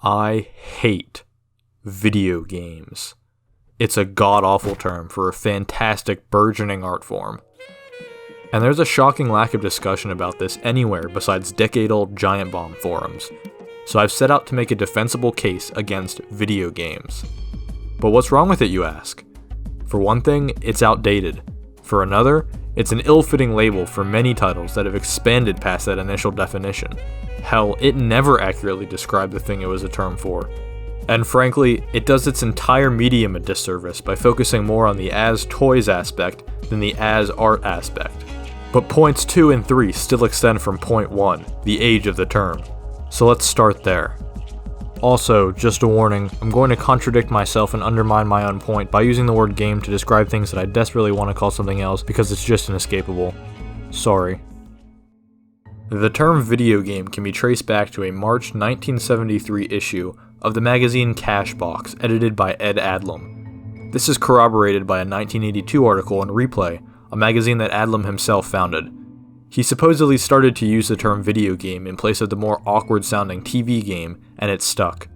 I hate video games. It's a god-awful term for a fantastic, burgeoning art form. And there's a shocking lack of discussion about this anywhere besides decade-old Giant Bomb forums. So I've set out to make a defensible case against video games. But what's wrong with it, you ask? For one thing, it's outdated. For another, it's an ill-fitting label for many titles that have expanded past that initial definition. Hell, it never accurately described the thing it was a term for. And frankly, it does its entire medium a disservice by focusing more on the as toys aspect than the as art aspect. But points 2 and 3 still extend from point 1, the age of the term. So let's start there. Also, just a warning, I'm going to contradict myself and undermine my own point by using the word game to describe things that I desperately want to call something else because it's just inescapable. Sorry. The term video game can be traced back to a March 1973 issue of the magazine Cashbox, edited by Ed Adlam. This is corroborated by a 1982 article in Replay, a magazine that Adlam himself founded. He supposedly started to use the term video game in place of the more awkward-sounding TV game, and it stuck.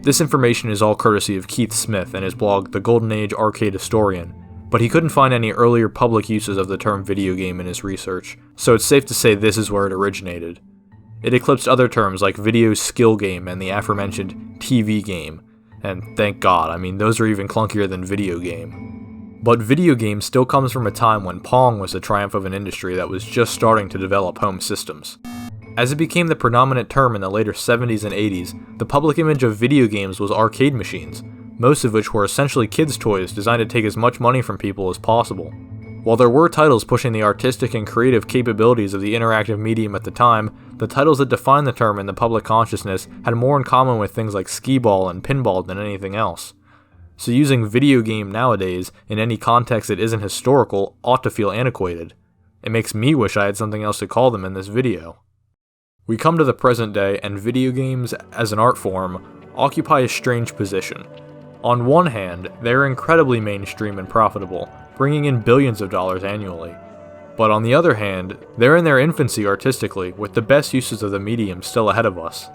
This information is all courtesy of Keith Smith and his blog The Golden Age Arcade Historian, but he couldn't find any earlier public uses of the term video game in his research, so it's safe to say this is where it originated. It eclipsed other terms like video skill game and the aforementioned TV game, and thank God, I mean those are even clunkier than video game. But video game still comes from a time when Pong was the triumph of an industry that was just starting to develop home systems. As it became the predominant term in the later 70s and 80s, the public image of video games was arcade machines, most of which were essentially kids' toys designed to take as much money from people as possible. While there were titles pushing the artistic and creative capabilities of the interactive medium at the time, the titles that defined the term in the public consciousness had more in common with things like skee-ball and pinball than anything else. So using video game nowadays, in any context that isn't historical, ought to feel antiquated. It makes me wish I had something else to call them in this video. We come to the present day, and video games, as an art form, occupy a strange position. On one hand, they're incredibly mainstream and profitable, bringing in billions of dollars annually. But on the other hand, they're in their infancy artistically, with the best uses of the medium still ahead of us.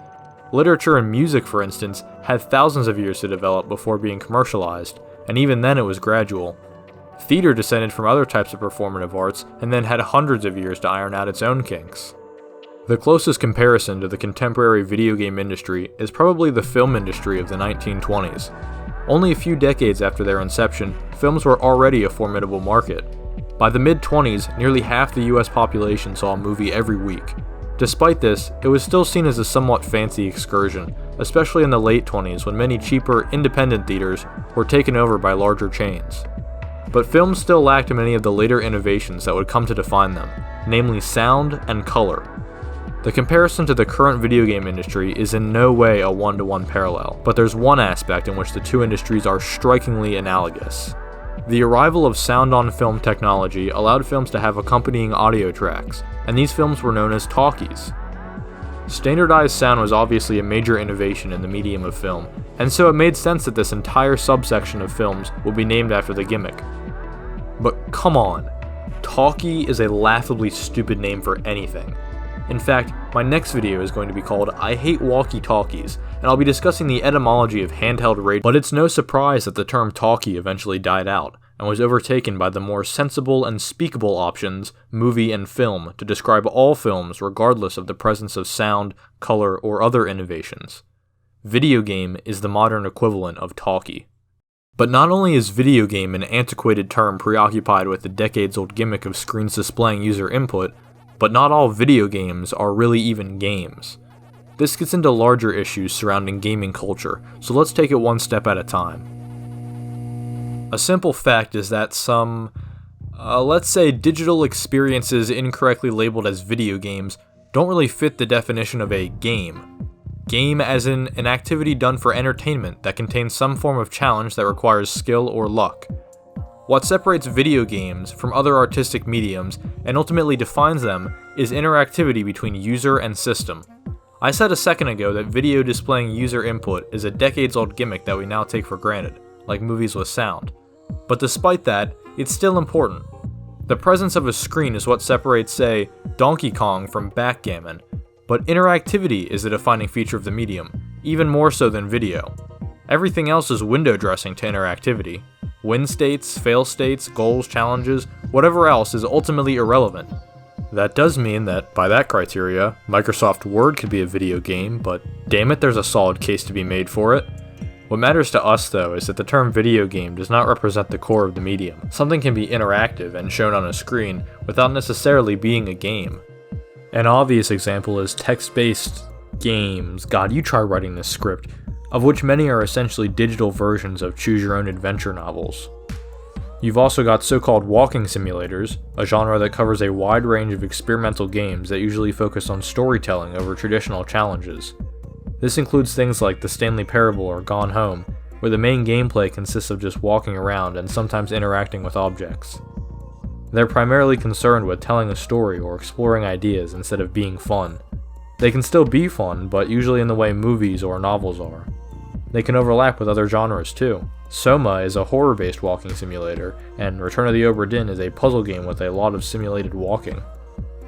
Literature and music, for instance, had thousands of years to develop before being commercialized, and even then it was gradual. Theater descended from other types of performative arts, and then had hundreds of years to iron out its own kinks. The closest comparison to the contemporary video game industry is probably the film industry of the 1920s. Only a few decades after their inception, films were already a formidable market. By the mid-20s, nearly half the US population saw a movie every week. Despite this, it was still seen as a somewhat fancy excursion, especially in the late 20s when many cheaper, independent theaters were taken over by larger chains. But films still lacked many of the later innovations that would come to define them, namely sound and color. The comparison to the current video game industry is in no way a one-to-one parallel, but there's one aspect in which the two industries are strikingly analogous. The arrival of sound-on-film technology allowed films to have accompanying audio tracks, and these films were known as talkies. Standardized sound was obviously a major innovation in the medium of film, and so it made sense that this entire subsection of films would be named after the gimmick. But come on, talkie is a laughably stupid name for anything. In fact, my next video is going to be called I Hate Walkie-Talkies, and I'll be discussing the etymology of handheld radio, but it's no surprise that the term talkie eventually died out, and was overtaken by the more sensible and speakable options, movie and film, to describe all films regardless of the presence of sound, color, or other innovations. Video game is the modern equivalent of talkie. But not only is video game an antiquated term preoccupied with the decades-old gimmick of screens displaying user input, but not all video games are really even games. This gets into larger issues surrounding gaming culture, so let's take it one step at a time. A simple fact is that some, let's say digital experiences incorrectly labeled as video games don't really fit the definition of a game. Game as in an activity done for entertainment that contains some form of challenge that requires skill or luck. What separates video games from other artistic mediums and ultimately defines them is interactivity between user and system. I said a second ago that video displaying user input is a decades-old gimmick that we now take for granted, like movies with sound. But despite that, it's still important. The presence of a screen is what separates, say, Donkey Kong from backgammon, but interactivity is the defining feature of the medium, even more so than video. Everything else is window dressing to interactivity. Win states, fail states, goals, challenges, whatever else is ultimately irrelevant. That does mean that, by that criteria, Microsoft Word could be a video game, but damn it, there's a solid case to be made for it. What matters to us, though, is that the term video game does not represent the core of the medium. Something can be interactive and shown on a screen without necessarily being a game. An obvious example is text-based games, God, you try writing this script, of which many are essentially digital versions of choose-your-own-adventure novels. You've also got so-called walking simulators, a genre that covers a wide range of experimental games that usually focus on storytelling over traditional challenges. This includes things like The Stanley Parable or Gone Home, where the main gameplay consists of just walking around and sometimes interacting with objects. They're primarily concerned with telling a story or exploring ideas instead of being fun. They can still be fun, but usually in the way movies or novels are. They can overlap with other genres too. Soma is a horror-based walking simulator, and Return of the Obra Dinn is a puzzle game with a lot of simulated walking.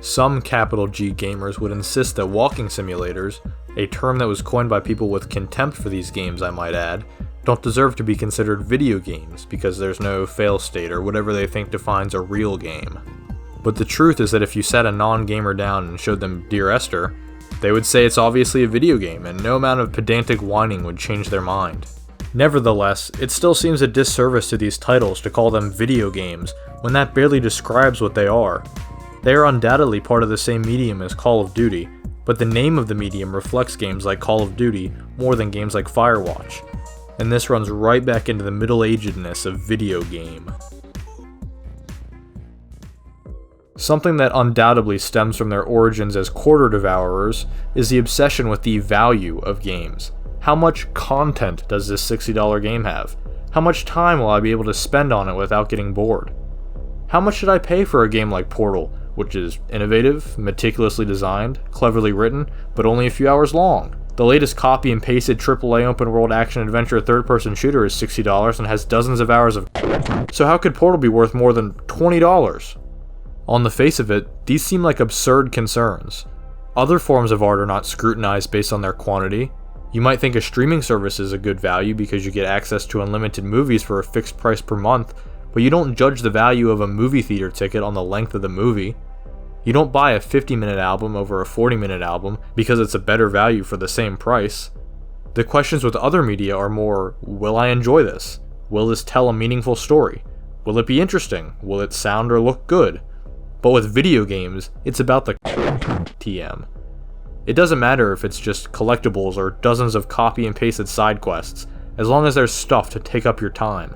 Some capital G gamers would insist that walking simulators, a term that was coined by people with contempt for these games I might add, don't deserve to be considered video games because there's no fail state or whatever they think defines a real game. But the truth is that if you sat a non-gamer down and showed them Dear Esther, they would say it's obviously a video game and no amount of pedantic whining would change their mind. Nevertheless, it still seems a disservice to these titles to call them video games when that barely describes what they are. They are undoubtedly part of the same medium as Call of Duty, but the name of the medium reflects games like Call of Duty more than games like Firewatch, and this runs right back into the middle-agedness of video game. Something that undoubtedly stems from their origins as quarter devourers is the obsession with the value of games. How much content does this $60 game have? How much time will I be able to spend on it without getting bored? How much should I pay for a game like Portal, which is innovative, meticulously designed, cleverly written, but only a few hours long? The latest copy and pasted AAA open world action adventure third-person shooter is $60 and has dozens of hours of so how could Portal be worth more than $20? On the face of it, these seem like absurd concerns. Other forms of art are not scrutinized based on their quantity. You might think a streaming service is a good value because you get access to unlimited movies for a fixed price per month, but you don't judge the value of a movie theater ticket on the length of the movie. You don't buy a 50-minute album over a 40-minute album because it's a better value for the same price. The questions with other media are more, will I enjoy this? Will this tell a meaningful story? Will it be interesting? Will it sound or look good? But with video games, it's about the TM. It doesn't matter if it's just collectibles or dozens of copy and pasted side quests, as long as there's stuff to take up your time.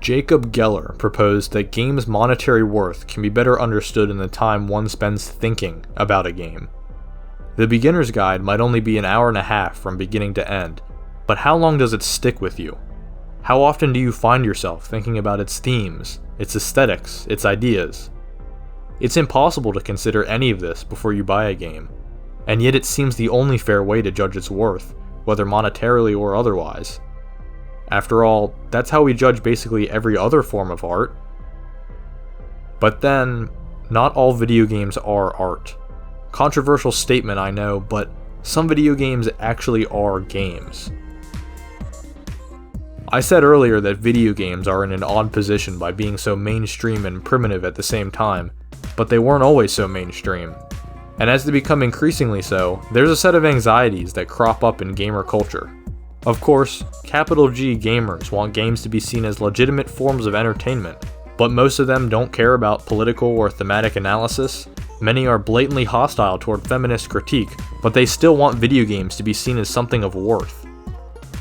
Jacob Geller proposed that games' monetary worth can be better understood in the time one spends thinking about a game. The beginner's guide might only be an hour and a half from beginning to end, but how long does it stick with you? How often do you find yourself thinking about its themes, its aesthetics, its ideas? It's impossible to consider any of this before you buy a game, and yet it seems the only fair way to judge its worth, whether monetarily or otherwise. After all, that's how we judge basically every other form of art. But then, not all video games are art. Controversial statement, I know, but some video games actually are games. I said earlier that video games are in an odd position by being so mainstream and primitive at the same time, but they weren't always so mainstream. And as they become increasingly so, there's a set of anxieties that crop up in gamer culture. Of course, capital G gamers want games to be seen as legitimate forms of entertainment, but most of them don't care about political or thematic analysis. Many are blatantly hostile toward feminist critique, but they still want video games to be seen as something of worth.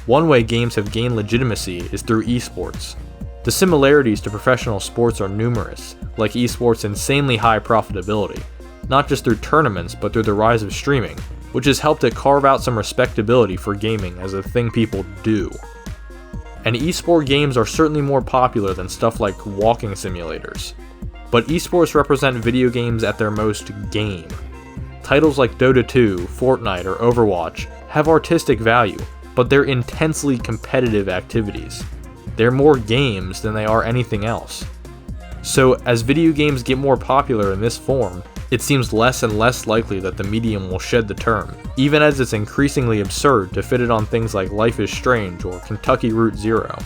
One way games have gained legitimacy is through esports. The similarities to professional sports are numerous, like esports' insanely high profitability, not just through tournaments but through the rise of streaming, which has helped it carve out some respectability for gaming as a thing people do. And esport games are certainly more popular than stuff like walking simulators. But esports represent video games at their most game. Titles like Dota 2, Fortnite, or Overwatch have artistic value, but they're intensely competitive activities. They're more games than they are anything else. So as video games get more popular in this form, it seems less and less likely that the medium will shed the term, even as it's increasingly absurd to fit it on things like Life is Strange or Kentucky Route Zero.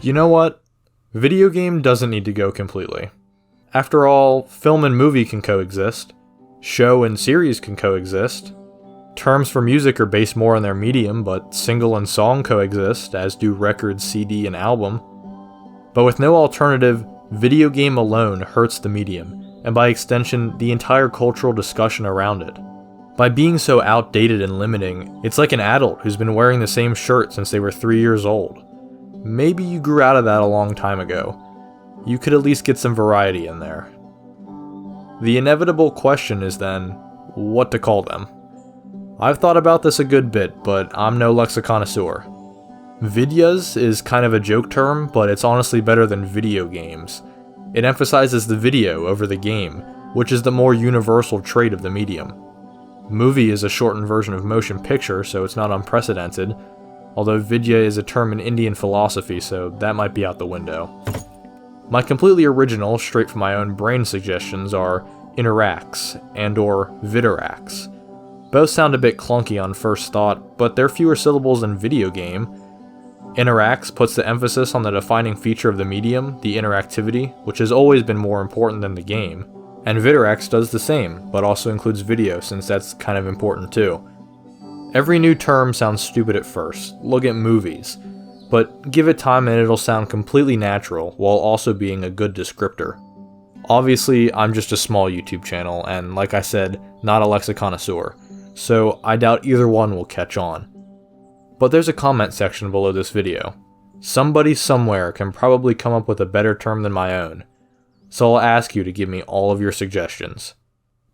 You know what? Video game doesn't need to go completely. After all, film and movie can coexist. Show and series can coexist. Terms for music are based more on their medium, but single and song coexist, as do record, CD, and album. But with no alternative, video game alone hurts the medium, and by extension, the entire cultural discussion around it. By being so outdated and limiting, it's like an adult who's been wearing the same shirt since they were 3 years old. Maybe you grew out of that a long time ago. You could at least get some variety in there. The inevitable question is then, what to call them? I've thought about this a good bit, but I'm no lexiconnoisseur. Vidyas is kind of a joke term, but it's honestly better than video games. It emphasizes the video over the game, which is the more universal trait of the medium. Movie is a shortened version of motion picture, so it's not unprecedented, although vidya is a term in Indian philosophy, so that might be out the window. My completely original, straight from my own brain suggestions are interacts and or viderax. Both sound a bit clunky on first thought, but they're fewer syllables than video game. Interacts puts the emphasis on the defining feature of the medium, the interactivity, which has always been more important than the game. And viderax does the same, but also includes video since that's kind of important too. Every new term sounds stupid at first. Look at movies. But give it time and it'll sound completely natural while also being a good descriptor. Obviously, I'm just a small YouTube channel and, like I said, not a lexiconnoisseur, so I doubt either one will catch on. But there's a comment section below this video. Somebody somewhere can probably come up with a better term than my own, so I'll ask you to give me all of your suggestions.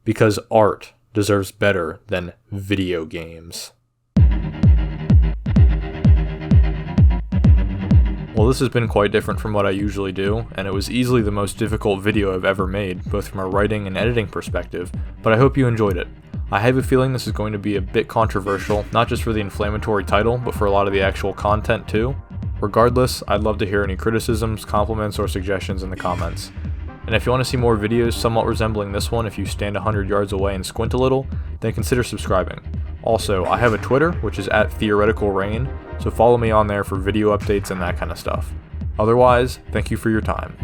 Because art deserves better than video games. Well, this has been quite different from what I usually do, and it was easily the most difficult video I've ever made, both from a writing and editing perspective, but I hope you enjoyed it. I have a feeling this is going to be a bit controversial, not just for the inflammatory title, but for a lot of the actual content too. Regardless, I'd love to hear any criticisms, compliments, or suggestions in the comments. And if you want to see more videos somewhat resembling this one if you stand 100 yards away and squint a little, then consider subscribing. Also, I have a Twitter, which is @TheoreticalRain, so follow me on there for video updates and that kind of stuff. Otherwise, thank you for your time.